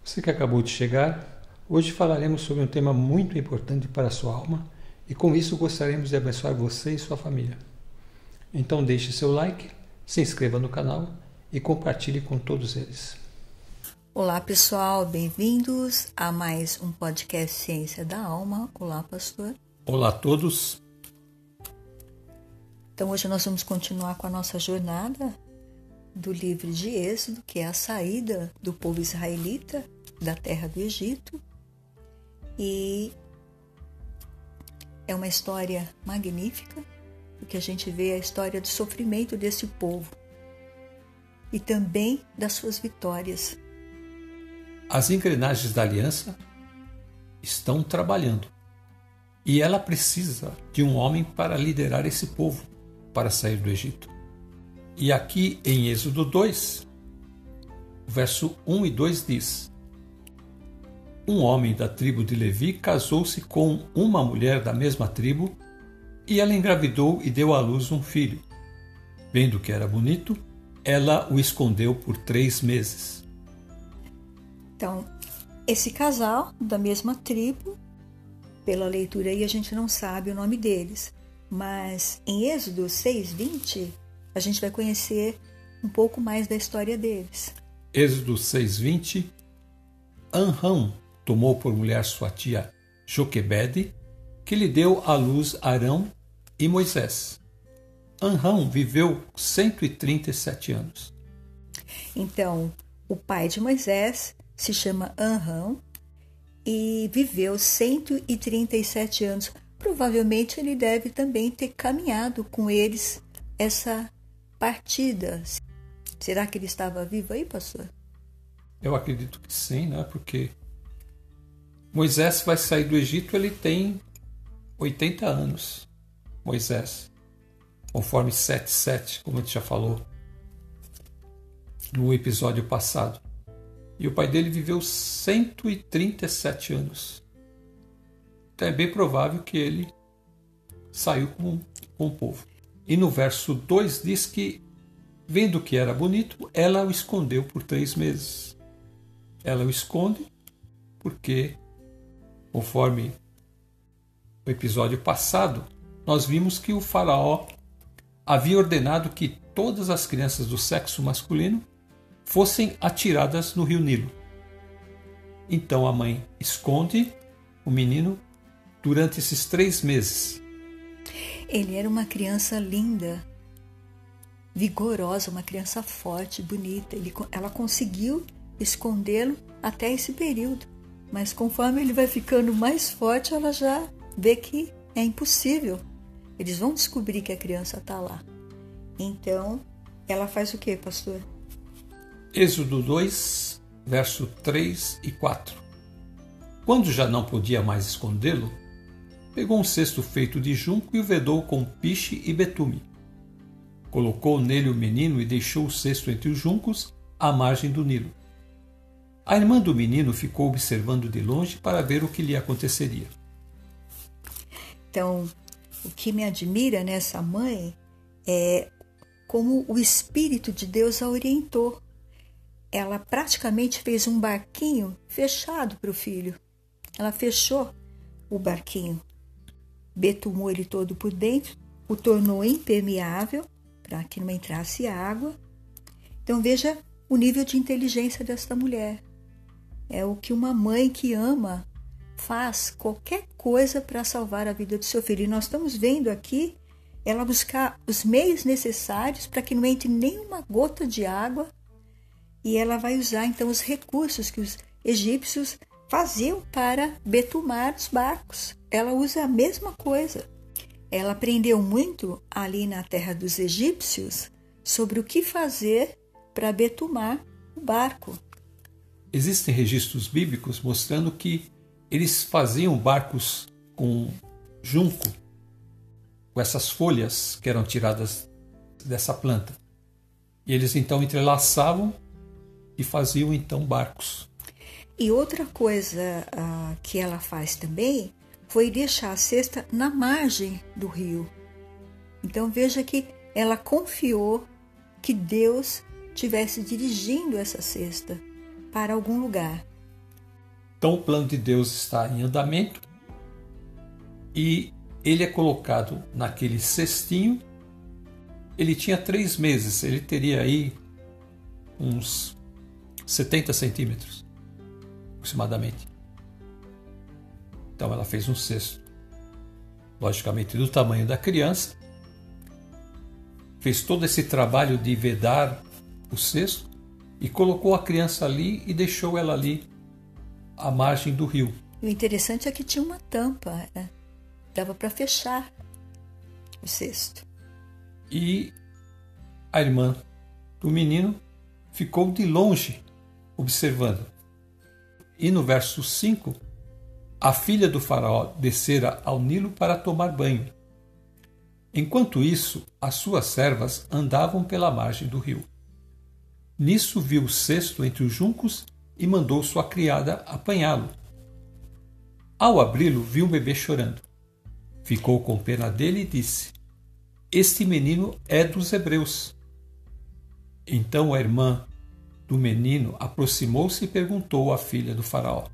Você que acabou de chegar, hoje falaremos sobre um tema muito importante para a sua alma e com isso gostaríamos de abençoar você e sua família. Então deixe seu like, se inscreva no canal e compartilhe com todos eles. Olá pessoal, bem-vindos a mais um podcast Ciência da Alma. Olá pastor. Olá a todos. Então hoje nós vamos continuar com a nossa jornada do livro de Êxodo, que é a saída do povo israelita da terra do Egito. E é uma história magnífica, porque a gente vê a história do sofrimento desse povo e também das suas vitórias. As engrenagens da aliança estão trabalhando e ela precisa de um homem para liderar esse povo para sair do Egito. E aqui em Êxodo 2, verso 1 e 2 diz: Um homem da tribo de Levi casou-se com uma mulher da mesma tribo e ela engravidou e deu à luz um filho. Vendo que era bonito, ela o escondeu por 3 meses. Então, esse casal da mesma tribo, pela leitura aí a gente não sabe o nome deles, mas em Êxodo 6:20 a gente vai conhecer um pouco mais da história deles. Êxodo 6:20 Anrão tomou por mulher sua tia Joquebede, que lhe deu à luz Arão e Moisés. Anrão viveu 137 anos. Então, o pai de Moisés se chama Anrão e viveu 137 anos. Provavelmente ele deve também ter caminhado com eles essa partida. Será que ele estava vivo aí, pastor? Eu acredito que sim, né? Porque Moisés vai sair do Egito, ele tem 80 anos. Moisés, conforme 7:7, como a gente já falou no episódio passado. E o pai dele viveu 137 anos. Então é bem provável que ele saiu com o povo. E no verso 2 diz que, vendo que era bonito, ela o escondeu por 3 meses. Ela o esconde porque, conforme o episódio passado, nós vimos que o faraó havia ordenado que todas as crianças do sexo masculino fossem atiradas no rio Nilo. Então a mãe esconde o menino durante esses 3 meses. Ele era uma criança linda, vigorosa, uma criança forte, bonita. Ela conseguiu escondê-lo até esse período. Mas conforme ele vai ficando mais forte, ela já vê que é impossível. Eles vão descobrir que a criança está lá. Então, ela faz o quê, pastor? Êxodo 2, verso 3 e 4. Quando já não podia mais escondê-lo, pegou um cesto feito de junco e o vedou com piche e betume. Colocou nele o menino e deixou o cesto entre os juncos, à margem do Nilo. A irmã do menino ficou observando de longe para ver o que lhe aconteceria. Então, o que me admira nessa mãe é como o Espírito de Deus a orientou. Ela praticamente fez um barquinho fechado para o filho. Ela fechou o barquinho, betumou ele todo por dentro, o tornou impermeável para que não entrasse água. Então veja o nível de inteligência desta mulher. É o que uma mãe que ama faz qualquer coisa para salvar a vida do seu filho. E nós estamos vendo aqui ela buscar os meios necessários para que não entre nenhuma gota de água. E ela vai usar então os recursos que os egípcios faziam para betumar os barcos. Ela usa a mesma coisa. Ela aprendeu muito ali na terra dos egípcios sobre o que fazer para betumar o barco. Existem registros bíblicos mostrando que eles faziam barcos com junco, com essas folhas que eram tiradas dessa planta. E eles então entrelaçavam e faziam então barcos. E outra coisa que ela faz também foi deixar a cesta na margem do rio. Então veja que ela confiou que Deus estivesse dirigindo essa cesta para algum lugar. Então o plano de Deus está em andamento e ele é colocado naquele cestinho. Ele tinha 3 meses, ele teria aí uns 70 centímetros, aproximadamente. Então ela fez um cesto, logicamente do tamanho da criança, fez todo esse trabalho de vedar o cesto e colocou a criança ali e deixou ela ali à margem do rio. O interessante é que tinha uma tampa, né? Dava para fechar o cesto. E a irmã do menino ficou de longe observando. E no verso 5, a filha do faraó descera ao Nilo para tomar banho. Enquanto isso, as suas servas andavam pela margem do rio. Nisso viu o cesto entre os juncos e mandou sua criada apanhá-lo. Ao abri-lo, viu um bebê chorando. Ficou com pena dele e disse: Este menino é dos hebreus. Então a irmã do menino aproximou-se e perguntou à filha do faraó: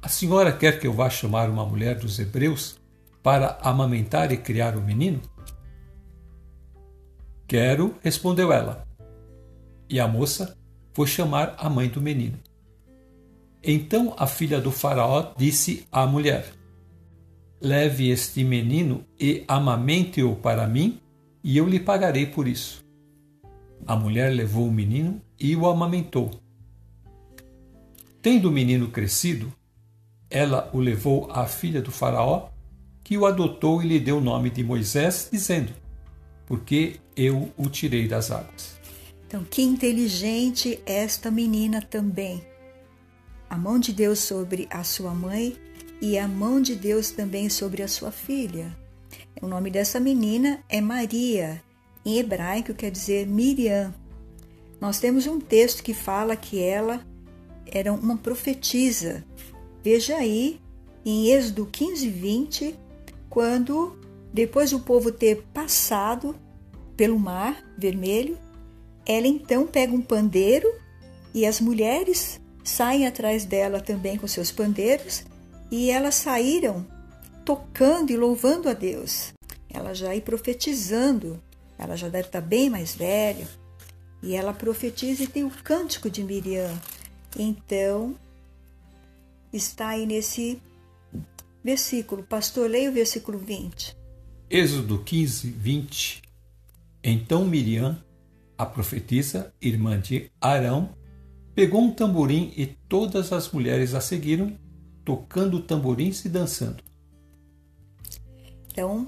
A senhora quer que eu vá chamar uma mulher dos hebreus para amamentar e criar o menino? Quero, respondeu ela. E a moça foi chamar a mãe do menino. Então a filha do faraó disse à mulher: Leve este menino e amamente-o para mim, e eu lhe pagarei por isso. A mulher levou o menino e o amamentou. Tendo o menino crescido, ela o levou à filha do faraó, que o adotou e lhe deu o nome de Moisés, dizendo: Porque eu o tirei das águas. Então, que inteligente esta menina também. A mão de Deus sobre a sua mãe e a mão de Deus também sobre a sua filha. O nome dessa menina é Maria. Em hebraico quer dizer Miriam. Nós temos um texto que fala que ela era uma profetisa. Veja aí, em Êxodo 15, 20, quando, depois do povo ter passado pelo Mar Vermelho, ela então pega um pandeiro e as mulheres saem atrás dela também com seus pandeiros e elas saíram tocando e louvando a Deus. Ela já ia profetizando, ela já deve estar bem mais velha, e ela profetiza e tem o cântico de Miriam. Então, está aí nesse versículo. Pastor, leia o versículo 20. Êxodo 15, 20. Então Miriam, a profetisa, irmã de Arão, pegou um tamborim e todas as mulheres a seguiram, tocando tamborins e dançando. Então,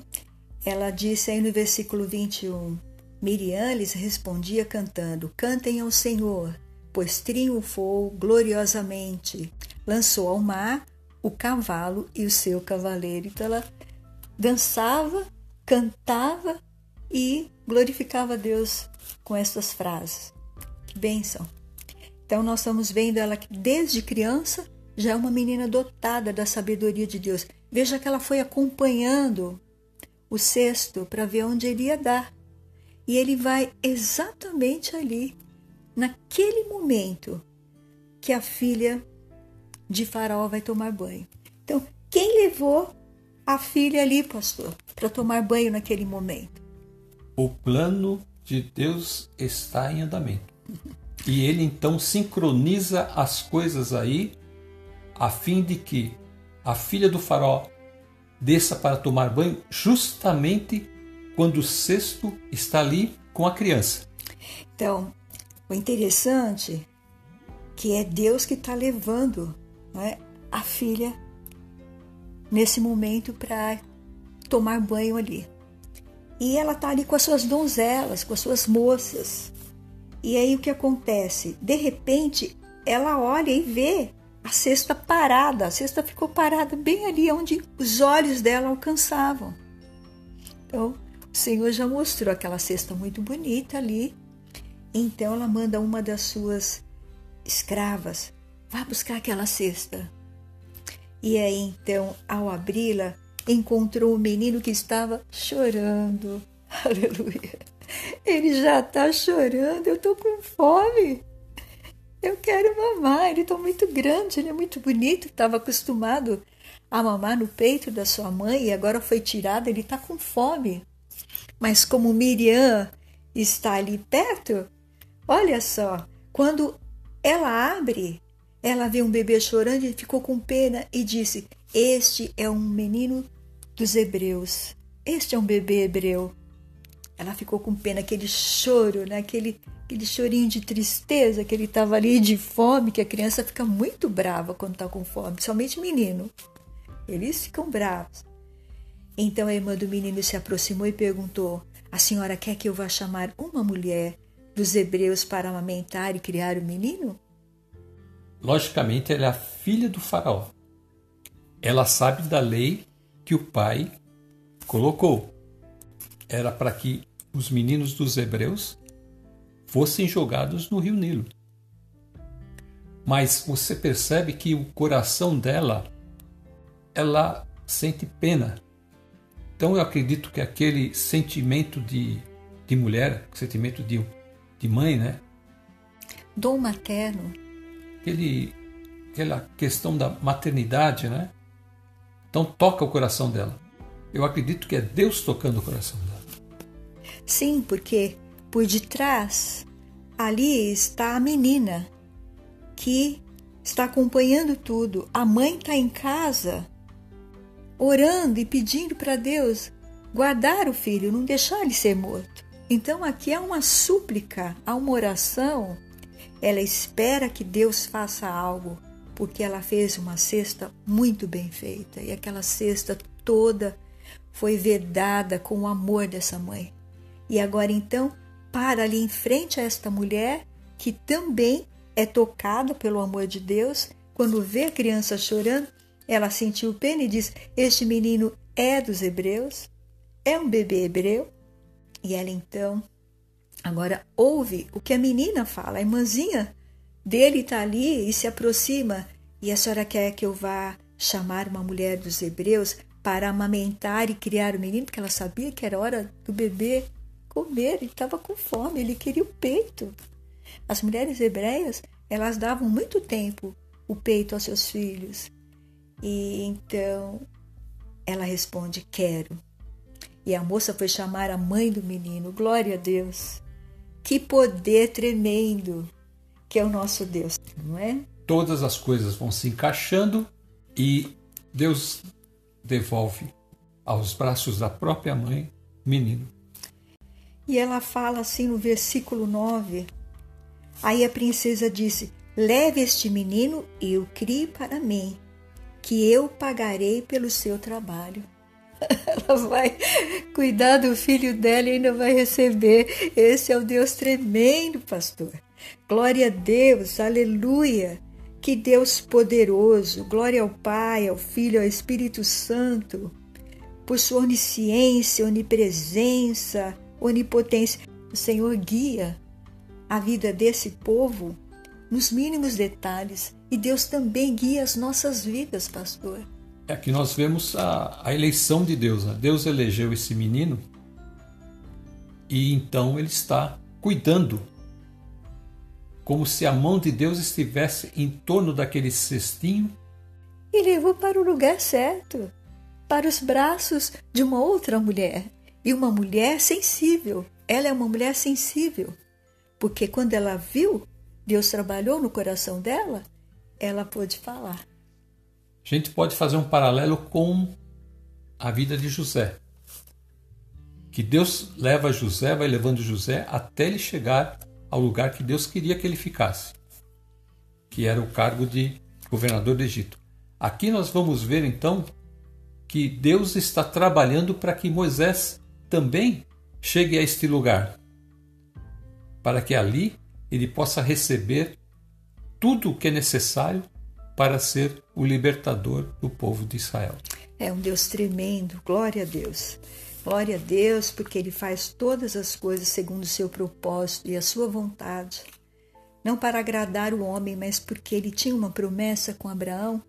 ela disse aí no versículo 21, Miriam lhes respondia cantando: Cantem ao Senhor, pois triunfou gloriosamente. Lançou ao mar o cavalo e o seu cavaleiro. Então ela dançava, cantava e glorificava a Deus com essas frases. Que bênção! Então nós estamos vendo ela que desde criança já é uma menina dotada da sabedoria de Deus. Veja que ela foi acompanhando o cesto para ver onde ele ia dar. E ele vai exatamente ali, naquele momento que a filha de Faraó vai tomar banho. Então, quem levou a filha ali, pastor, para tomar banho naquele momento? O plano de Deus está em andamento. E ele então sincroniza as coisas aí, a fim de que a filha do faraó desça para tomar banho justamente quando o cesto está ali com a criança. Então, o interessante é que é Deus que está levando, não é, a filha nesse momento para tomar banho ali. E ela está ali com as suas donzelas, com as suas moças. E aí o que acontece? De repente, ela olha e vê a cesta parada. A cesta ficou parada bem ali onde os olhos dela alcançavam. Então, o Senhor já mostrou aquela cesta muito bonita ali. Então, ela manda uma das suas escravas: vá buscar aquela cesta. E aí, então, ao abri-la, encontrou um menino que estava chorando. Aleluia! Ele já está chorando, eu estou com fome. Eu quero mamar, ele está muito grande, ele é muito bonito, estava acostumado a mamar no peito da sua mãe e agora foi tirado, ele está com fome. Mas como Miriam está ali perto, olha só, quando ela abre, ela vê um bebê chorando e ficou com pena e disse: este é um menino dos hebreus, este é um bebê hebreu. Ela ficou com pena, aquele choro, né? aquele chorinho de tristeza que ele estava ali, de fome, que a criança fica muito brava quando está com fome, somente menino. Eles ficam bravos. Então a irmã do menino se aproximou e perguntou: a senhora quer que eu vá chamar uma mulher dos hebreus para amamentar e criar o menino? Logicamente, ela é a filha do faraó. Ela sabe da lei que o pai colocou. Era para que os meninos dos hebreus fossem jogados no rio Nilo. Mas você percebe que o coração dela, ela sente pena. Então eu acredito que aquele sentimento de mulher, sentimento de mãe, né? Dom materno. Aquela questão da maternidade, né? Então toca o coração dela. Eu acredito que é Deus tocando o coração dela. Sim, porque por detrás ali está a menina que está acompanhando tudo. A mãe está em casa orando e pedindo para Deus guardar o filho, não deixar ele ser morto. Então aqui é uma súplica, há uma oração. Ela espera que Deus faça algo, porque ela fez uma cesta muito bem feita. E aquela cesta toda foi vedada com o amor dessa mãe. E agora então, para ali em frente a esta mulher, que também é tocada pelo amor de Deus, quando vê a criança chorando, ela sentiu pena e diz: este menino é dos hebreus, é um bebê hebreu. E ela então agora ouve o que a menina fala. A irmãzinha dele está ali e se aproxima. E a senhora quer que eu vá chamar uma mulher dos hebreus para amamentar e criar o menino? Porque ela sabia que era hora do bebê comer. Ele estava com fome, ele queria o peito. As mulheres hebreias, elas davam muito tempo o peito aos seus filhos. E então ela responde: quero. E a moça foi chamar a mãe do menino. Glória a Deus. Que poder tremendo que é o nosso Deus, não é? Todas as coisas vão se encaixando e Deus devolve aos braços da própria mãe o menino. E ela fala assim no versículo 9. Aí a princesa disse: leve este menino e o crie para mim, que eu pagarei pelo seu trabalho. Ela vai cuidar do filho dela e ainda vai receber. Esse é o Deus tremendo, pastor. Glória a Deus, aleluia. Que Deus poderoso. Glória ao Pai, ao Filho, ao Espírito Santo. Por sua onisciência, onipresença, onipotência. O Senhor guia a vida desse povo nos mínimos detalhes. E Deus também guia as nossas vidas, pastor. Aqui nós vemos a eleição de Deus. Né? Deus elegeu esse menino e então ele está cuidando, como se a mão de Deus estivesse em torno daquele cestinho. E levou para o lugar certo, para os braços de uma outra mulher. E uma mulher sensível. Ela é uma mulher sensível, porque quando ela viu, Deus trabalhou no coração dela, ela pôde falar. A gente pode fazer um paralelo com a vida de José. Que Deus leva José, vai levando José até ele chegar ao lugar que Deus queria que ele ficasse, que era o cargo de governador do Egito. Aqui nós vamos ver então que Deus está trabalhando para que Moisés também chegue a este lugar, para que ali ele possa receber tudo o que é necessário para ser o libertador do povo de Israel. É um Deus tremendo, glória a Deus. Glória a Deus, porque Ele faz todas as coisas segundo o seu propósito e a sua vontade. Não para agradar o homem, mas porque Ele tinha uma promessa com Abraão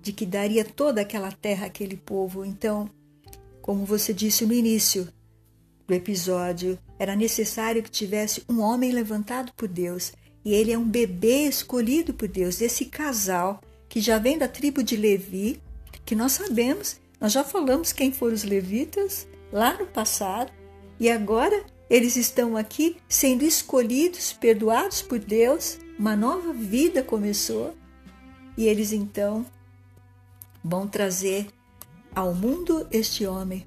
de que daria toda aquela terra àquele povo. Então, como você disse no início do episódio, era necessário que tivesse um homem levantado por Deus. E ele é um bebê escolhido por Deus, desse casal que já vem da tribo de Levi, que nós sabemos, nós já falamos quem foram os levitas lá no passado, e agora eles estão aqui sendo escolhidos, perdoados por Deus, uma nova vida começou, e eles então vão trazer ao mundo este homem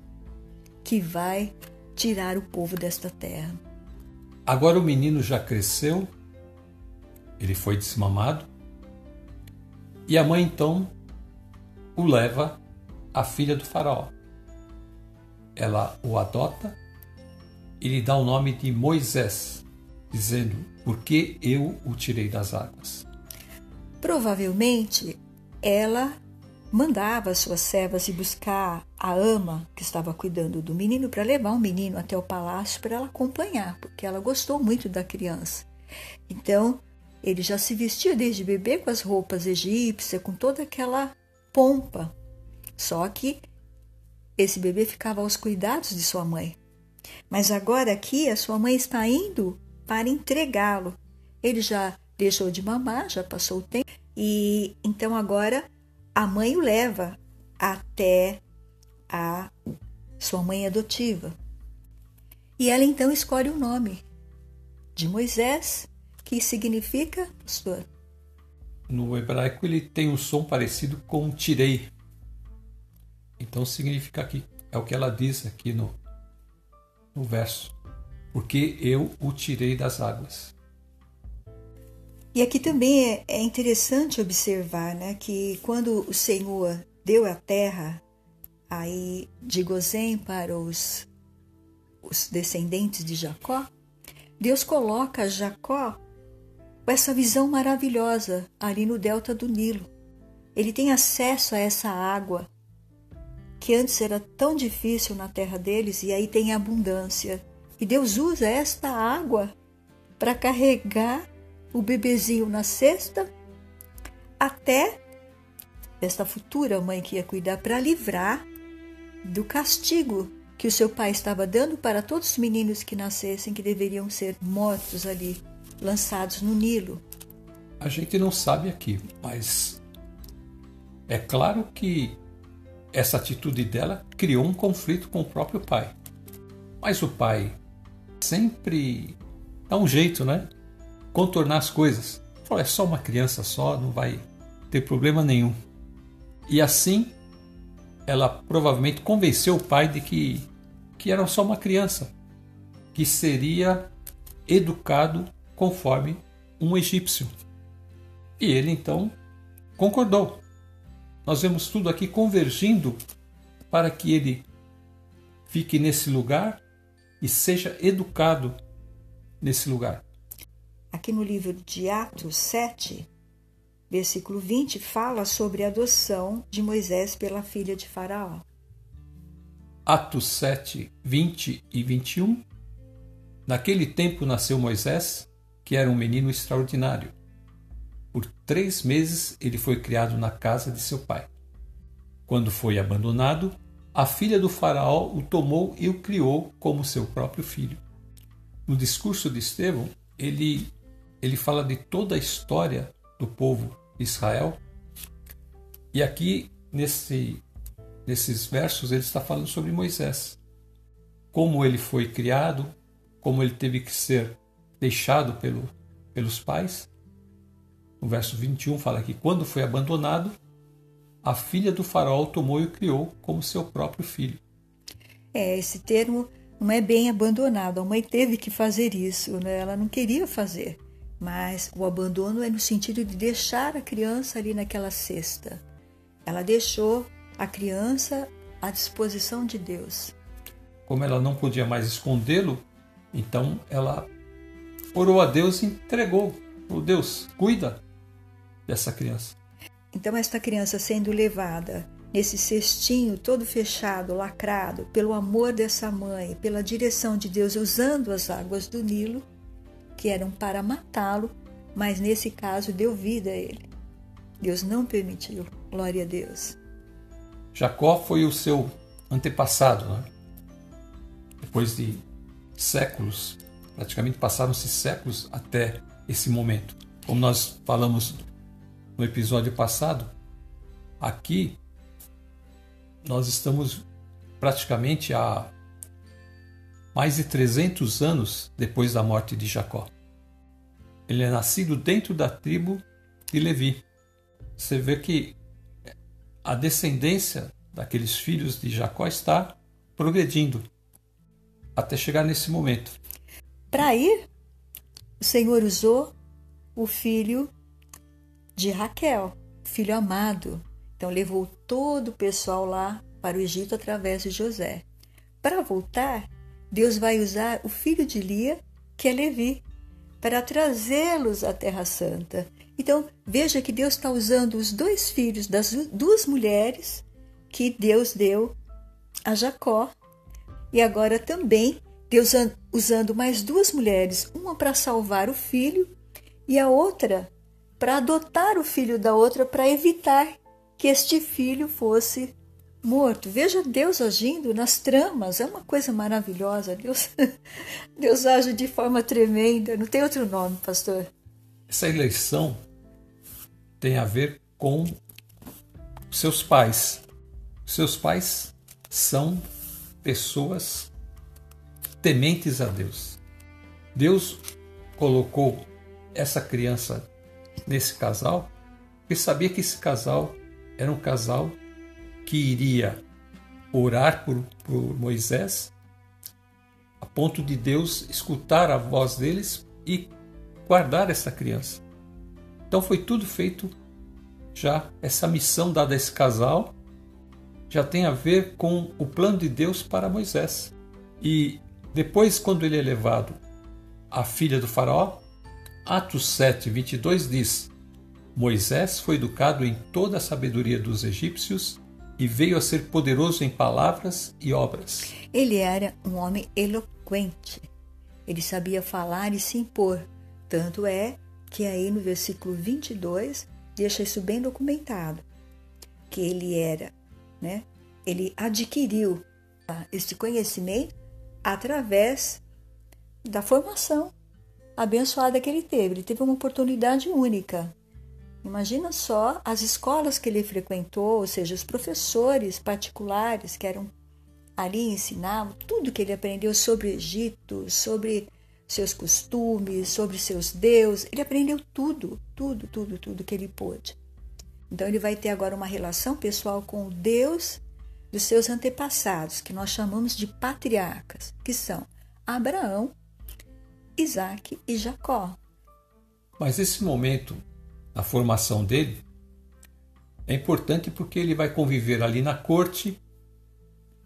que vai tirar o povo desta terra. Agora o menino já cresceu, ele foi desmamado, e a mãe então o leva à filha do faraó. Ela o adota e lhe dá o nome de Moisés, dizendo: porque eu o tirei das águas. Provavelmente ela mandava as suas servas ir buscar a ama que estava cuidando do menino para levar o menino até o palácio para ela acompanhar, porque ela gostou muito da criança. Então, ele já se vestia desde bebê com as roupas egípcias, com toda aquela pompa. Só que esse bebê ficava aos cuidados de sua mãe. Mas agora aqui a sua mãe está indo para entregá-lo. Ele já deixou de mamar, já passou o tempo, e então agora a mãe o leva até a sua mãe adotiva. E ela então escolhe o nome de Moisés, que significa, pastor? No hebraico ele tem um som parecido com tirei. Então significa aqui, é o que ela diz aqui no verso. Porque eu o tirei das águas. E aqui também é interessante observar, né, que quando o Senhor deu a terra aí de Gozém para os descendentes de Jacó, Deus coloca Jacó com essa visão maravilhosa ali no delta do Nilo. Ele tem acesso a essa água que antes era tão difícil na terra deles, e aí tem abundância. E Deus usa esta água para carregar o bebezinho na cesta até esta futura mãe que ia cuidar, para livrar do castigo que o seu pai estava dando para todos os meninos que nascessem, que deveriam ser mortos ali, lançados no Nilo. A gente não sabe aqui, mas é claro que essa atitude dela criou um conflito com o próprio pai. Mas o pai sempre dá um jeito, né? Contornar as coisas. Fala, é só uma criança só, não vai ter problema nenhum. E assim, ela provavelmente convenceu o pai de que era só uma criança, que seria educado conforme um egípcio. E ele então concordou. Nós vemos tudo aqui convergindo para que ele fique nesse lugar e seja educado nesse lugar. Aqui no livro de Atos 7, versículo 20, fala sobre a adoção de Moisés pela filha de Faraó. Atos 7, 20 e 21. Naquele tempo nasceu Moisés, que era um menino extraordinário. Por 3 meses ele foi criado na casa de seu pai. Quando foi abandonado, a filha do faraó o tomou e o criou como seu próprio filho. No discurso de Estevão, ele fala de toda a história do povo de Israel. E aqui, nesses versos, ele está falando sobre Moisés. Como ele foi criado, como ele teve que ser deixado pelos pais. No verso 21 fala que quando foi abandonado, a filha do faraó o tomou e o criou como seu próprio filho. Esse termo não é bem abandonado. A mãe teve que fazer isso, né? Ela não queria fazer. Mas o abandono é no sentido de deixar a criança ali naquela cesta. Ela deixou a criança à disposição de Deus. Como ela não podia mais escondê-lo, então ela orou a Deus e entregou. Oh, Deus, cuida dessa criança. Então esta criança sendo levada nesse cestinho todo fechado, lacrado, pelo amor dessa mãe, pela direção de Deus, usando as águas do Nilo, que eram para matá-lo, mas nesse caso deu vida a ele. Deus não permitiu. Glória a Deus. Jacó foi o seu antepassado, né? Depois de séculos, praticamente passaram-se séculos até esse momento. Como nós falamos no episódio passado, aqui nós estamos praticamente há mais de 300 anos depois da morte de Jacó. Ele é nascido dentro da tribo de Levi. Você vê que a descendência daqueles filhos de Jacó está progredindo até chegar nesse momento. Para ir, o Senhor usou o filho de Raquel, filho amado. Então levou todo o pessoal lá para o Egito através de José. Para voltar, Deus vai usar o filho de Lia, que é Levi, para trazê-los à Terra Santa. Então, veja que Deus está usando os dois filhos das duas mulheres que Deus deu a Jacó. E agora também Deus usando mais duas mulheres, uma para salvar o filho e a outra para adotar o filho da outra, para evitar que este filho fosse morto. Veja Deus agindo nas tramas, é uma coisa maravilhosa. Deus age de forma tremenda, não tem outro nome, pastor. Essa eleição tem a ver com seus pais. Seus pais são pessoas tementes a Deus. Deus colocou essa criança nesse casal porque sabia que esse casal era um casal que iria orar por Moisés a ponto de Deus escutar a voz deles e guardar essa criança. Então foi tudo feito já, essa missão dada a esse casal já tem a ver com o plano de Deus para Moisés. E depois, quando ele é levado à filha do faraó, Atos 7, 22 diz: Moisés foi educado em toda a sabedoria dos egípcios e veio a ser poderoso em palavras e obras. Ele era um homem eloquente. Ele sabia falar e se impor. Tanto é que aí no versículo 22 deixa isso bem documentado, que ele era, ele adquiriu este conhecimento através da formação abençoada que ele teve. Ele teve uma oportunidade única. Imagina só as escolas que ele frequentou, ou seja, os professores particulares que eram ali, ensinavam tudo que ele aprendeu sobre o Egito, sobre seus costumes, sobre seus deuses. Ele aprendeu tudo que ele pôde. Então ele vai ter agora uma relação pessoal com o Deus dos seus antepassados, que nós chamamos de patriarcas, que são Abraão, Isaac e Jacó. Mas esse momento, a formação dele, é importante porque ele vai conviver ali na corte,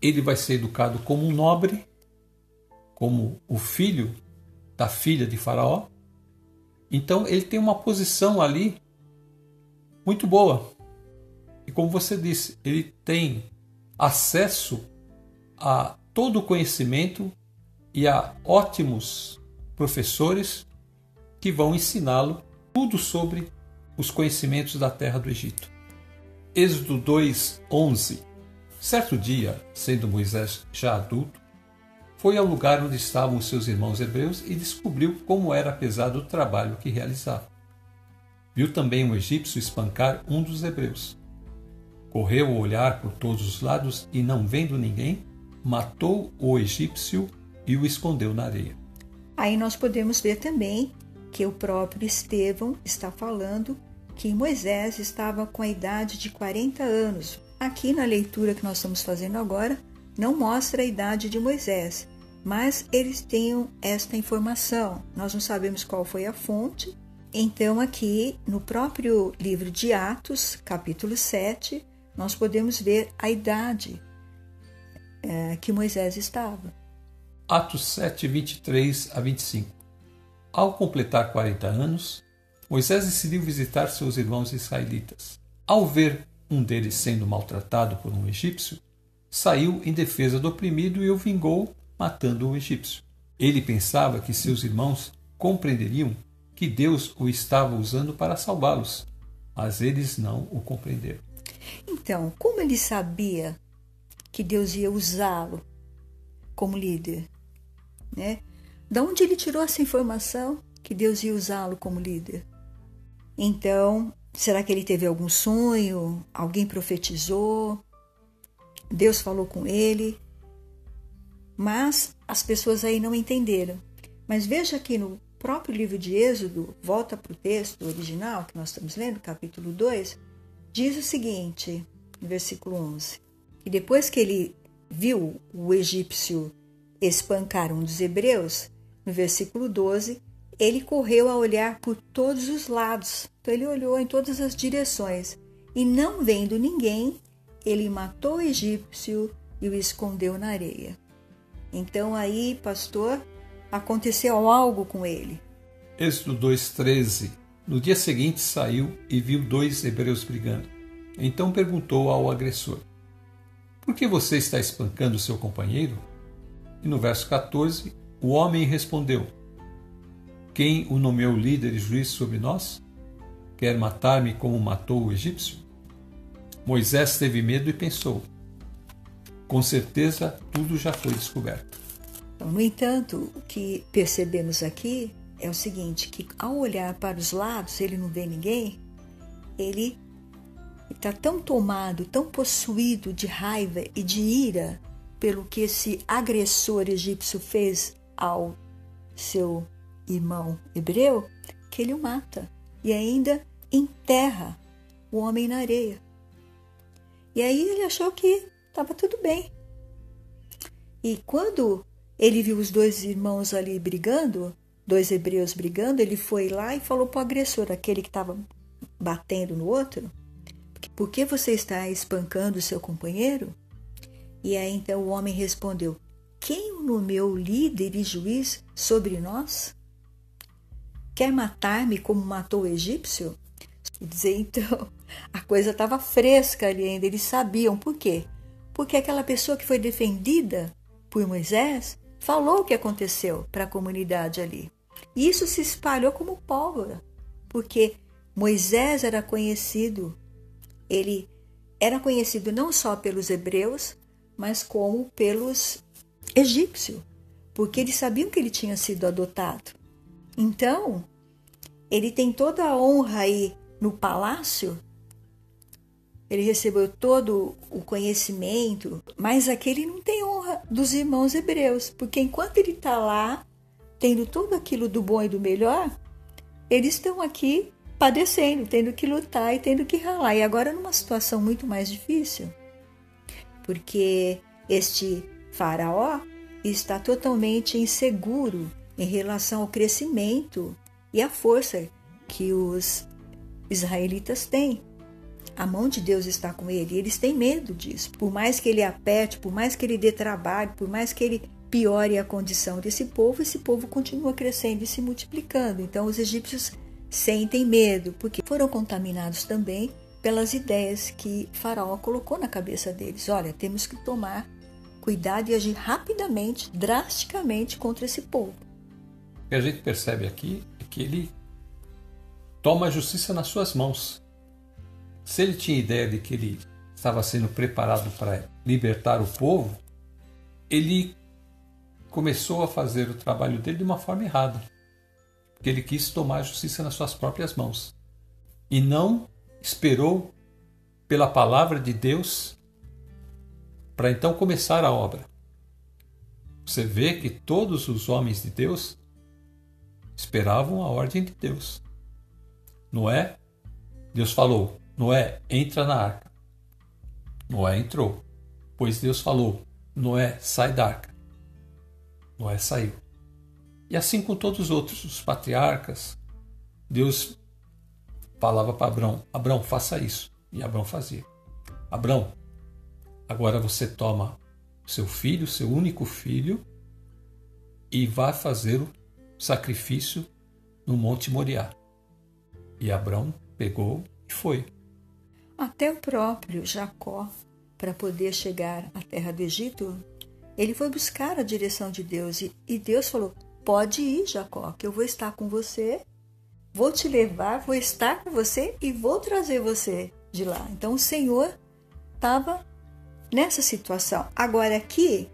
ele vai ser educado como um nobre, como o filho da filha de Faraó. Então ele tem uma posição ali muito boa. E como você disse, ele tem acesso a todo o conhecimento e a ótimos professores que vão ensiná-lo tudo sobre os conhecimentos da terra do Egito. Êxodo 2:11. Certo dia, sendo Moisés já adulto, foi ao lugar onde estavam os seus irmãos hebreus e descobriu como era pesado o trabalho que realizava. Viu também um egípcio espancar um dos hebreus. Correu a olhar por todos os lados e, não vendo ninguém, matou o egípcio e o escondeu na areia. Aí nós podemos ver também que o próprio Estevão está falando que Moisés estava com a idade de 40 anos. Aqui na leitura que nós estamos fazendo agora, não mostra a idade de Moisés, mas eles têm esta informação. Nós não sabemos qual foi a fonte. Então aqui no próprio livro de Atos, capítulo 7, nós podemos ver a idade que Moisés estava. Atos 7, 23 a 25. Ao completar 40 anos, Moisés decidiu visitar seus irmãos israelitas. Ao ver um deles sendo maltratado por um egípcio, saiu em defesa do oprimido e o vingou, matando o egípcio. Ele pensava que seus irmãos compreenderiam que Deus o estava usando para salvá-los, mas eles não o compreenderam. Então, como ele sabia que Deus ia usá-lo como líder? Da onde ele tirou essa informação que Deus ia usá-lo como líder. Então, será que ele teve algum sonho? Alguém profetizou? Deus falou com ele? Mas as pessoas aí não entenderam. Mas veja que no próprio livro de Êxodo, volta para o texto original que nós estamos lendo, capítulo 2, diz o seguinte, no versículo 11, que depois que ele viu o egípcio espancar um dos hebreus, no versículo 12, ele correu a olhar por todos os lados. Então ele olhou em todas as direções e, não vendo ninguém, ele matou o egípcio e o escondeu na areia. Então aí, pastor, aconteceu algo com ele. Êxodo 2:13. No dia seguinte saiu e viu 2 hebreus brigando. Então perguntou ao agressor: por que você está espancando seu companheiro? E no verso 14, o homem respondeu: quem o nomeou líder e juiz sobre nós? Quer matar-me como matou o egípcio? Moisés teve medo e pensou: com certeza tudo já foi descoberto. Então, no entanto, o que percebemos aqui é o seguinte, que ao olhar para os lados, ele não vê ninguém, ele está tão tomado, tão possuído de raiva e de ira pelo que esse agressor egípcio fez ao seu irmão hebreu, que ele o mata e ainda enterra o homem na areia. E aí ele achou que estava tudo bem. E quando ele viu os 2 irmãos ali brigando, 2 hebreus brigando, ele foi lá e falou para o agressor, aquele que estava batendo no outro: por que você está espancando o seu companheiro? E aí então o homem respondeu: quem o nomeou líder e juiz sobre nós? Quer matar-me como matou o egípcio? Quer dizer, então, a coisa estava fresca ali ainda, eles sabiam. Por quê? Porque aquela pessoa que foi defendida por Moisés falou o que aconteceu para a comunidade ali. E isso se espalhou como pólvora, porque Moisés era conhecido, ele era conhecido não só pelos hebreus, mas como pelos egípcios, porque eles sabiam que ele tinha sido adotado. Então, ele tem toda a honra aí no palácio, ele recebeu todo o conhecimento, mas aquele não tem honra dos irmãos hebreus, porque enquanto ele está lá, tendo tudo aquilo do bom e do melhor, eles estão aqui padecendo, tendo que lutar e tendo que ralar. E agora numa situação muito mais difícil, porque este faraó está totalmente inseguro em relação ao crescimento e à força que os israelitas têm. A mão de Deus está com ele, eles têm medo disso. Por mais que ele aperte, por mais que ele dê trabalho, por mais que ele piore a condição desse povo, esse povo continua crescendo e se multiplicando. Então os egípcios sentem medo, porque foram contaminados também pelas ideias que Faraó colocou na cabeça deles. Olha, temos que tomar cuidado e agir rapidamente, drasticamente contra esse povo. O que a gente percebe aqui é que ele toma a justiça nas suas mãos. Se ele tinha ideia de que ele estava sendo preparado para libertar o povo, ele começou a fazer o trabalho dele de uma forma errada, porque ele quis tomar a justiça nas suas próprias mãos e não esperou pela palavra de Deus para então começar a obra. Você vê que todos os homens de Deus esperavam a ordem de Deus. Noé, Deus falou: Noé, entra na arca. Noé entrou. Pois Deus falou: Noé, sai da arca. Noé saiu. E assim com todos os outros, os patriarcas, Deus falava para Abrão: Abrão, faça isso. E Abrão fazia. Abrão, agora você toma seu filho, seu único filho, e vai fazer o sacrifício no Monte Moriá. E Abrão pegou e foi. Até o próprio Jacó, para poder chegar à terra do Egito, ele foi buscar a direção de Deus. E Deus falou: pode ir, Jacó, que eu vou estar com você, vou te levar, vou estar com você e vou trazer você de lá. Então o Senhor estava nessa situação. Agora aqui,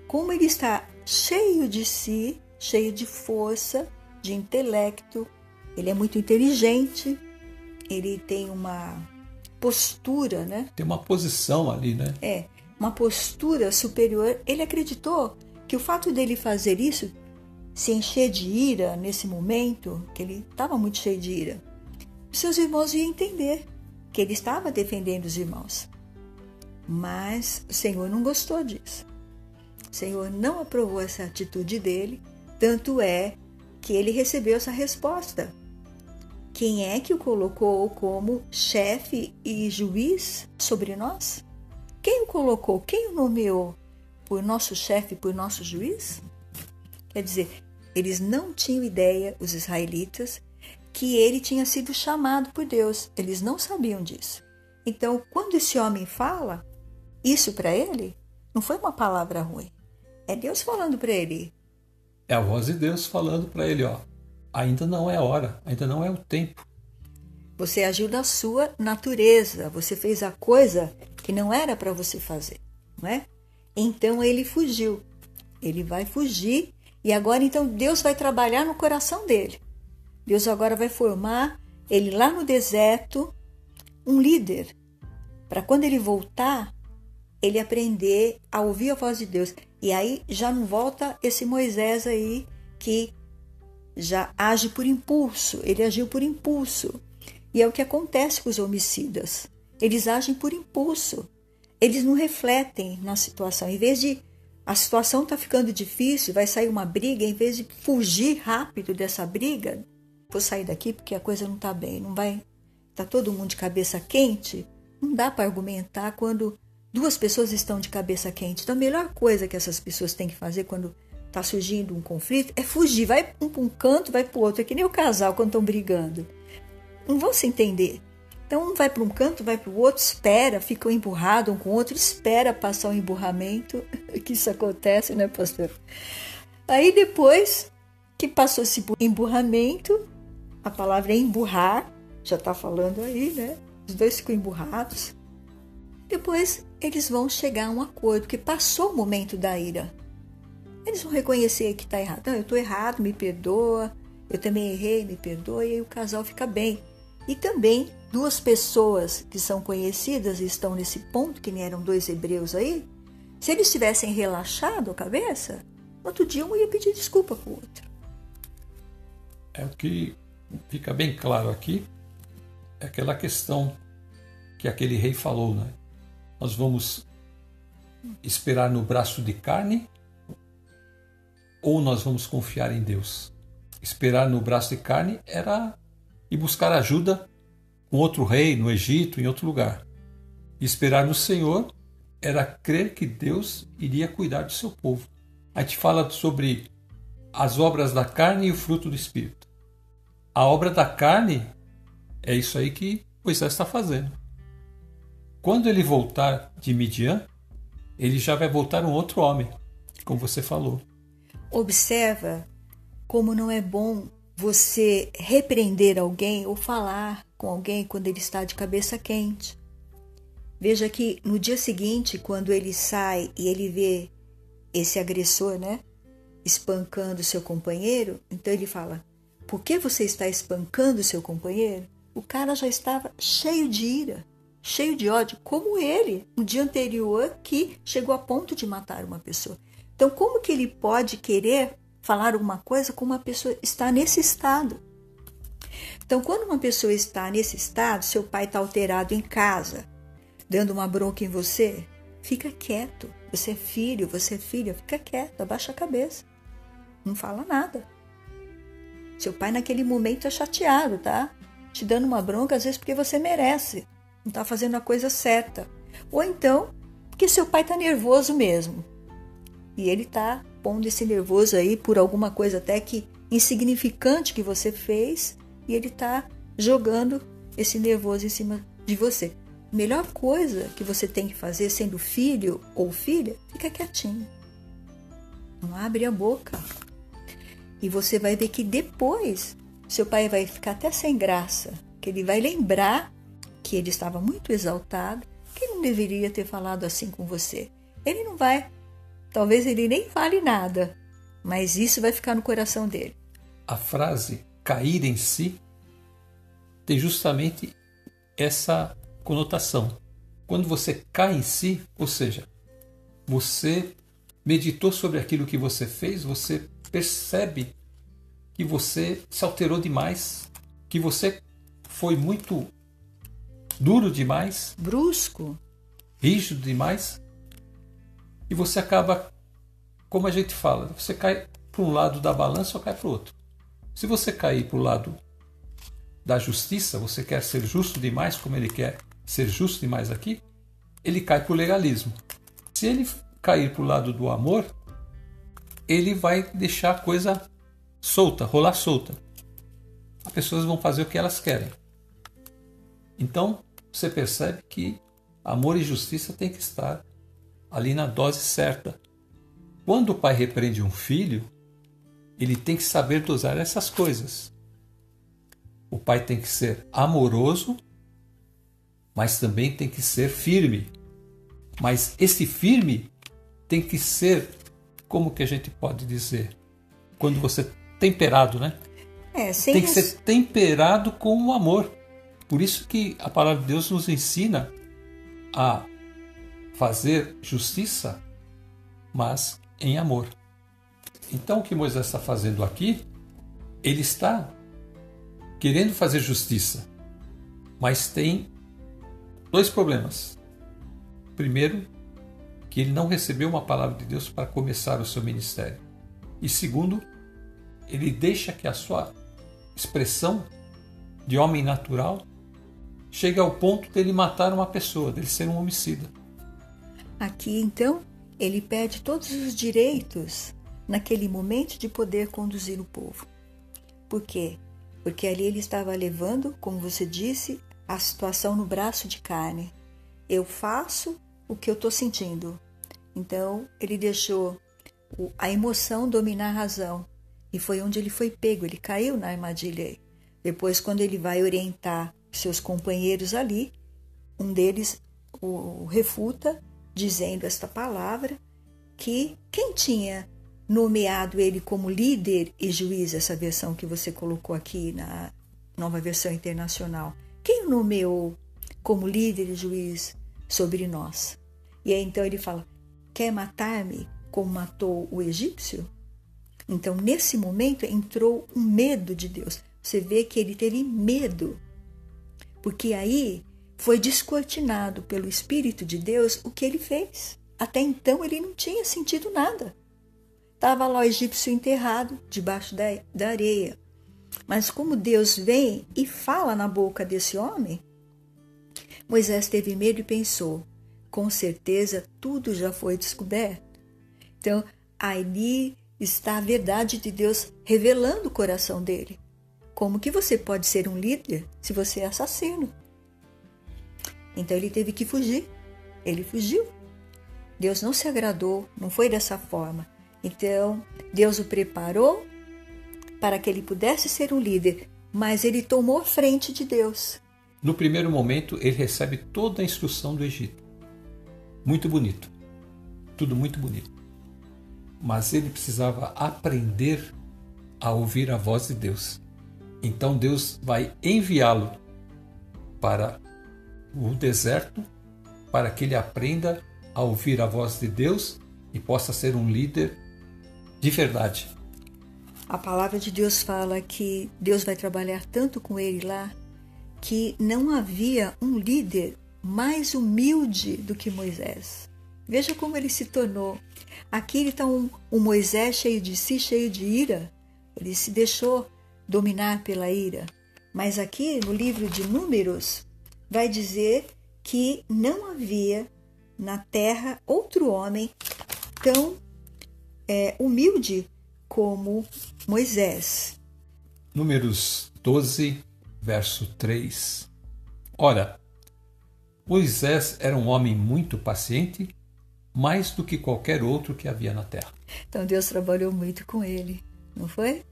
como ele está cheio de si, cheio de força, de intelecto, ele é muito inteligente, ele tem uma postura, né? Tem uma posição ali, né? Uma postura superior. Ele acreditou que o fato dele fazer isso, se encher de ira nesse momento, que ele estava muito cheio de ira, seus irmãos iam entender que ele estava defendendo os irmãos. Mas o Senhor não gostou disso. O Senhor não aprovou essa atitude dele, tanto é que ele recebeu essa resposta. Quem é que o colocou como chefe e juiz sobre nós? Quem o colocou? Quem o nomeou por nosso chefe, por nosso juiz? Quer dizer, eles não tinham ideia, os israelitas, que ele tinha sido chamado por Deus. Eles não sabiam disso. Então, quando esse homem fala isso para ele, não foi uma palavra ruim. É Deus falando para ele. É a voz de Deus falando para ele, ó, ainda não é a hora, ainda não é o tempo. Você agiu da sua natureza, você fez a coisa que não era para você fazer, não é? Então ele fugiu. Ele vai fugir e agora então Deus vai trabalhar no coração dele. Deus agora vai formar ele lá no deserto um líder, para quando ele voltar, ele aprender a ouvir a voz de Deus. E aí já não volta esse Moisés aí que já age por impulso, ele agiu por impulso. E é o que acontece com os homicidas. Eles agem por impulso. Eles não refletem na situação. Em vez de a situação está ficando difícil, vai sair uma briga, em vez de fugir rápido dessa briga, vou sair daqui porque a coisa não está bem, não vai, está todo mundo de cabeça quente, não dá para argumentar quando duas pessoas estão de cabeça quente. Então a melhor coisa que essas pessoas têm que fazer quando está surgindo um conflito é fugir, vai para um canto, vai para o outro, é que nem o casal quando estão brigando. Não vão se entender. Então um vai para um canto, vai para o outro, espera, fica emburrado um com o outro, espera passar o emburramento, que isso acontece, né, pastor? Aí depois que passou esse emburramento, a palavra é emburrar, já está falando aí, né? Os dois ficam emburrados. Depois eles vão chegar a um acordo, porque passou o momento da ira. Eles vão reconhecer que está errado. Não, eu estou errado, me perdoa. Eu também errei, me perdoa. E aí o casal fica bem. E também duas pessoas que são conhecidas e estão nesse ponto, que nem eram dois hebreus aí, se eles tivessem relaxado a cabeça, no outro dia um ia pedir desculpa para o outro. É o que fica bem claro aqui, é aquela questão que aquele rei falou, né? Nós vamos esperar no braço de carne ou nós vamos confiar em Deus? Esperar no braço de carne era ir buscar ajuda com outro rei no Egito, em outro lugar. E esperar no Senhor era crer que Deus iria cuidar do seu povo. A gente fala sobre as obras da carne e o fruto do Espírito. A obra da carne é isso aí que Moisés está fazendo. Quando ele voltar de Midian, ele já vai voltar um outro homem, como você falou. Observa como não é bom você repreender alguém ou falar com alguém quando ele está de cabeça quente. Veja que no dia seguinte, quando ele sai e ele vê esse agressor, né, espancando seu companheiro, então ele fala: por que você está espancando seu companheiro? O cara já estava cheio de ira, cheio de ódio, como ele, no dia anterior, que chegou a ponto de matar uma pessoa. Então, como que ele pode querer falar alguma coisa quando uma pessoa está nesse estado? Então, quando uma pessoa está nesse estado, seu pai está alterado em casa, dando uma bronca em você, fica quieto. Você é filho, você é filha, fica quieto, abaixa a cabeça. Não fala nada. Seu pai naquele momento é chateado, tá? Te dando uma bronca, às vezes porque você merece. Não está fazendo a coisa certa. Ou então, porque seu pai está nervoso mesmo. E ele está pondo esse nervoso aí por alguma coisa até que insignificante que você fez, e ele está jogando esse nervoso em cima de você. A melhor coisa que você tem que fazer, sendo filho ou filha, fica quietinho. Não abre a boca. E você vai ver que depois seu pai vai ficar até sem graça, que ele vai lembrar que ele estava muito exaltado, que não deveria ter falado assim com você. Ele não vai, talvez ele nem fale nada, mas isso vai ficar no coração dele. a frase cair em si tem justamente essa conotação. Quando você cai em si, ou seja, você meditou sobre aquilo que você fez, você percebe que você se alterou demais, que você foi muito duro demais, brusco, rígido demais, e você acaba, como a gente fala, você cai para um lado da balança ou cai para o outro. Se você cair para o lado da justiça, você quer ser justo demais, como ele quer ser justo demais aqui, ele cai para o legalismo. Se ele cair para o lado do amor, ele vai deixar a coisa solta, rolar solta. As pessoas vão fazer o que elas querem. Então, você percebe que amor e justiça tem que estar ali na dose certa. Quando o pai repreende um filho, ele tem que saber dosar essas coisas. O pai tem que ser amoroso, mas também tem que ser firme. Mas esse firme tem que ser, como que a gente pode dizer? Quando você temperado, né? Tem que ser temperado com o amor. Por isso que a palavra de Deus nos ensina a fazer justiça, mas em amor. Então o que Moisés está fazendo aqui, ele está querendo fazer justiça, mas tem dois problemas. Primeiro, que ele não recebeu uma palavra de Deus para começar o seu ministério. E segundo, ele deixa que a sua expressão de homem natural chegue ao ponto dele matar uma pessoa, dele ser um homicida. Aqui, então, ele perde todos os direitos naquele momento de poder conduzir o povo. Por quê? Porque ali ele estava levando, como você disse, a situação no braço de carne. Eu faço o que eu estou sentindo. Então, ele deixou a emoção dominar a razão. E foi onde ele foi pego, ele caiu na armadilha. Depois, quando ele vai orientar seus companheiros ali, um deles o refuta, dizendo esta palavra, que quem tinha nomeado ele como líder e juiz, essa versão que você colocou aqui na Nova Versão Internacional, quem o nomeou como líder e juiz sobre nós? E aí então ele fala, quer matar-me como matou o egípcio? Então nesse momento entrou um medo de Deus. Você vê que ele teve medo, porque aí foi descortinado pelo Espírito de Deus o que ele fez. Até então ele não tinha sentido nada. Estava lá o egípcio enterrado debaixo da areia. Mas como Deus vem e fala na boca desse homem, Moisés teve medo e pensou, com certeza tudo já foi descoberto. Então ali está a verdade de Deus revelando o coração dele. Como que você pode ser um líder se você é assassino? Então ele teve que fugir. Ele fugiu. Deus não se agradou, não foi dessa forma. Então Deus o preparou para que ele pudesse ser um líder, mas ele tomou a frente de Deus. No primeiro momento, ele recebe toda a instrução do Egito. Muito bonito. Tudo muito bonito. Mas ele precisava aprender a ouvir a voz de Deus. Então Deus vai enviá-lo para o deserto para que ele aprenda a ouvir a voz de Deus e possa ser um líder de verdade. A palavra de Deus fala que Deus vai trabalhar tanto com ele lá que não havia um líder mais humilde do que Moisés. Veja como ele se tornou. Aqui está um Moisés cheio de si, cheio de ira. Ele se deixou dominar pela ira. Mas aqui no livro de Números vai dizer que não havia na terra outro homem tão humilde como Moisés. Números 12, verso 3. Ora, Moisés era um homem muito paciente, mais do que qualquer outro que havia na terra. Então Deus trabalhou muito com ele, não foi?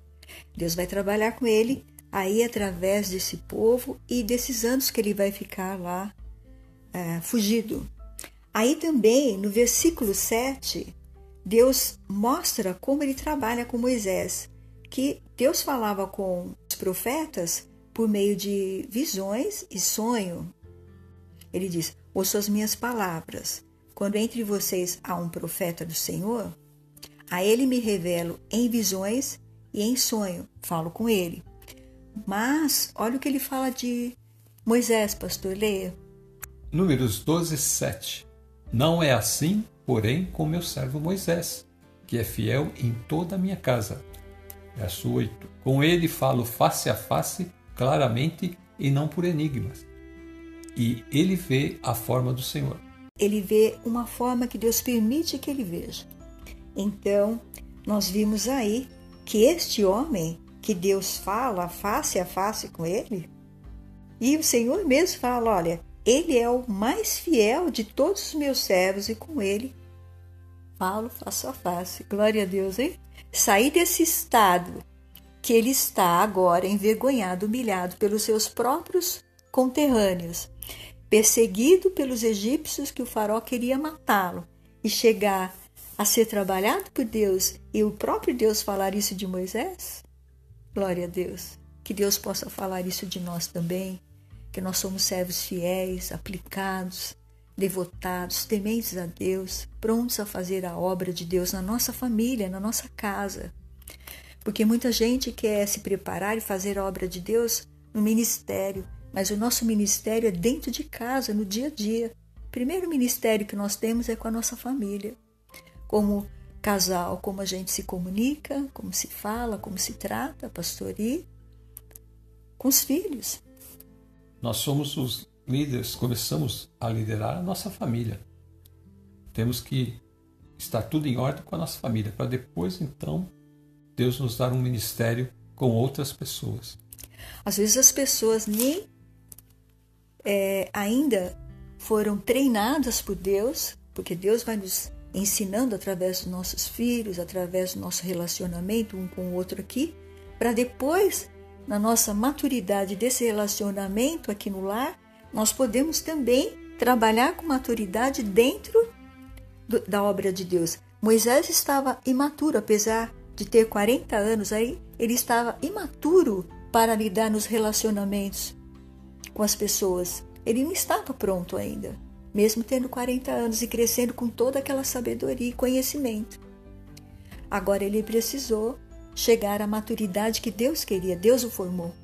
Deus vai trabalhar com ele aí através desse povo e desses anos que ele vai ficar lá fugido. Aí também, no versículo 7, Deus mostra como ele trabalha com Moisés. que Deus falava com os profetas por meio de visões e sonho. Ele diz: ouçam as minhas palavras. Quando entre vocês há um profeta do Senhor, a ele me revelo em visões e em sonho. Falo com ele. Mas, olha o que ele fala de Moisés, pastor, leia. Números 12, 7. Não é assim, porém, com meu servo Moisés, que é fiel em toda a minha casa. Verso 8. Com ele falo face a face, claramente e não por enigmas. E ele vê a forma do Senhor. Ele vê uma forma que Deus permite que ele veja. Então, nós vimos aí que este homem, que Deus fala face a face com ele, e o Senhor mesmo fala, olha, ele é o mais fiel de todos os meus servos e com ele falo face a face. Glória a Deus, hein? Sair desse estado que ele está agora envergonhado, humilhado pelos seus próprios conterrâneos, perseguido pelos egípcios que o faraó queria matá-lo, e chegar a ser trabalhado por Deus e o próprio Deus falar isso de Moisés? Glória a Deus. Que Deus possa falar isso de nós também, que nós somos servos fiéis, aplicados, devotados, tementes a Deus, prontos a fazer a obra de Deus na nossa família, na nossa casa. Porque muita gente quer se preparar e fazer a obra de Deus no ministério, mas o nosso ministério é dentro de casa, no dia a dia. O primeiro ministério que nós temos é com a nossa família. Como casal, como a gente se comunica, como se fala, como se trata, pastor, e com os filhos. Nós somos os líderes, começamos a liderar a nossa família. Temos que estar tudo em ordem com a nossa família, para depois, então, Deus nos dar um ministério com outras pessoas. Às vezes as pessoas nem ainda foram treinadas por Deus, porque Deus vai nos ensinando através dos nossos filhos, através do nosso relacionamento um com o outro aqui, para depois, na nossa maturidade desse relacionamento aqui no lar, nós podemos também trabalhar com maturidade dentro da obra de Deus. Moisés estava imaturo, apesar de ter 40 anos, aí ele estava imaturo para lidar nos relacionamentos com as pessoas. Ele não estava pronto ainda, mesmo tendo 40 anos e crescendo com toda aquela sabedoria e conhecimento. Agora ele precisou chegar à maturidade que Deus queria, Deus o formou.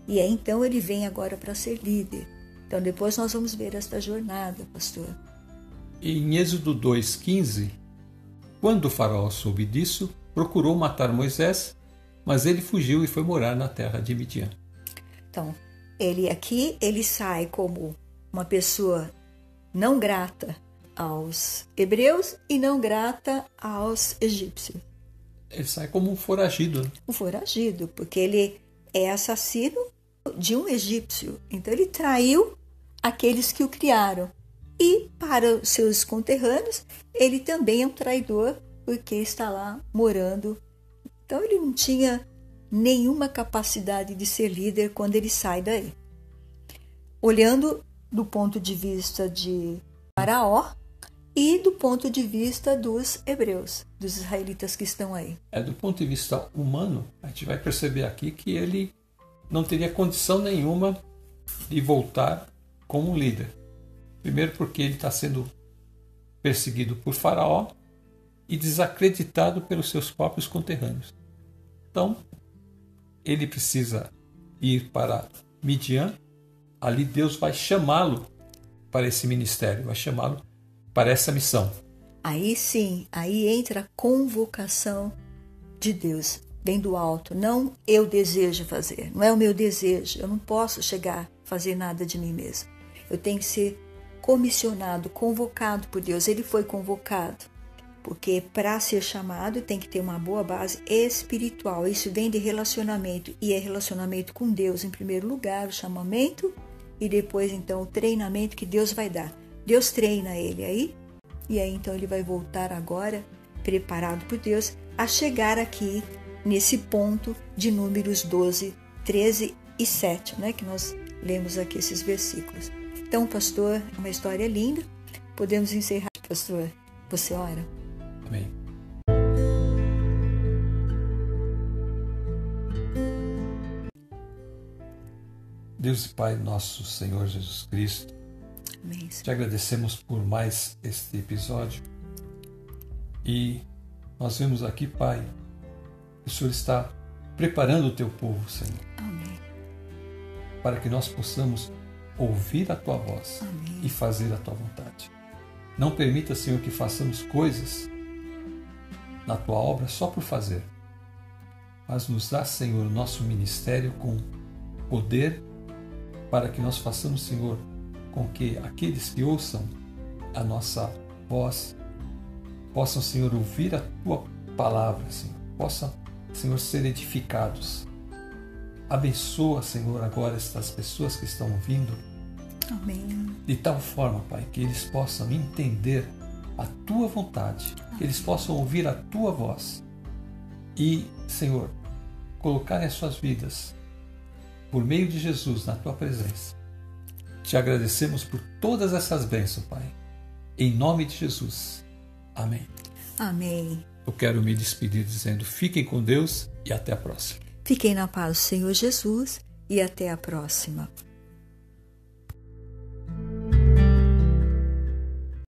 E aí então ele vem agora para ser líder. Então depois nós vamos ver esta jornada, pastor. Em Êxodo 2,15, quando o faraó soube disso, procurou matar Moisés, mas ele fugiu e foi morar na terra de Midian. Então, ele sai como uma pessoa não grata aos hebreus e não grata aos egípcios. Ele sai como um foragido. Um foragido, porque ele é assassino de um egípcio. Então ele traiu aqueles que o criaram. E para os seus conterrâneos, ele também é um traidor, porque está lá morando. Então ele não tinha nenhuma capacidade de ser líder quando ele sai daí. Olhando do ponto de vista de Faraó e do ponto de vista dos hebreus, dos israelitas que estão aí. Do ponto de vista humano, a gente vai perceber aqui que ele não teria condição nenhuma de voltar como líder. Primeiro porque ele está sendo perseguido por Faraó e desacreditado pelos seus próprios conterrâneos. Então, ele precisa ir para Midian. Ali Deus vai chamá-lo para esse ministério, vai chamá-lo para essa missão. Aí sim, aí entra a convocação de Deus, vem do alto. Não eu desejo fazer, não é o meu desejo. Eu não posso chegar a fazer nada de mim mesmo. Eu tenho que ser comissionado, convocado por Deus. Ele foi convocado, porque para ser chamado tem que ter uma boa base espiritual. Isso vem de relacionamento, e é relacionamento com Deus em primeiro lugar, o chamamento, e depois então o treinamento que Deus vai dar. Deus treina ele aí, e aí então ele vai voltar agora, preparado por Deus, a chegar aqui nesse ponto de Números 12, 13 e 7, né, que nós lemos aqui esses versículos. Então, pastor, é uma história linda. Podemos encerrar, pastor. Você ora? Amém. Deus e Pai nosso Senhor Jesus Cristo, Amém. te agradecemos por mais este episódio e nós vemos aqui, Pai, que o Senhor está preparando o teu povo, Senhor, Amém. para que nós possamos ouvir a tua voz Amém. e fazer a tua vontade. Não permita, Senhor, que façamos coisas na tua obra só por fazer, mas nos dá, Senhor, o nosso ministério com poder para que nós façamos, Senhor, com que aqueles que ouçam a nossa voz possam, Senhor, ouvir a tua palavra, Senhor, possam, Senhor, ser edificados. Abençoa, Senhor, agora estas pessoas que estão ouvindo, Amém. de tal forma, Pai, que eles possam entender a tua vontade, que eles possam ouvir a tua voz e, Senhor, colocar as suas vidas por meio de Jesus na tua presença. Te agradecemos por todas essas bênçãos, Pai. Em nome de Jesus. Amém. Amém. Eu quero me despedir dizendo: fiquem com Deus e até a próxima. Fiquem na paz do Senhor Jesus e até a próxima.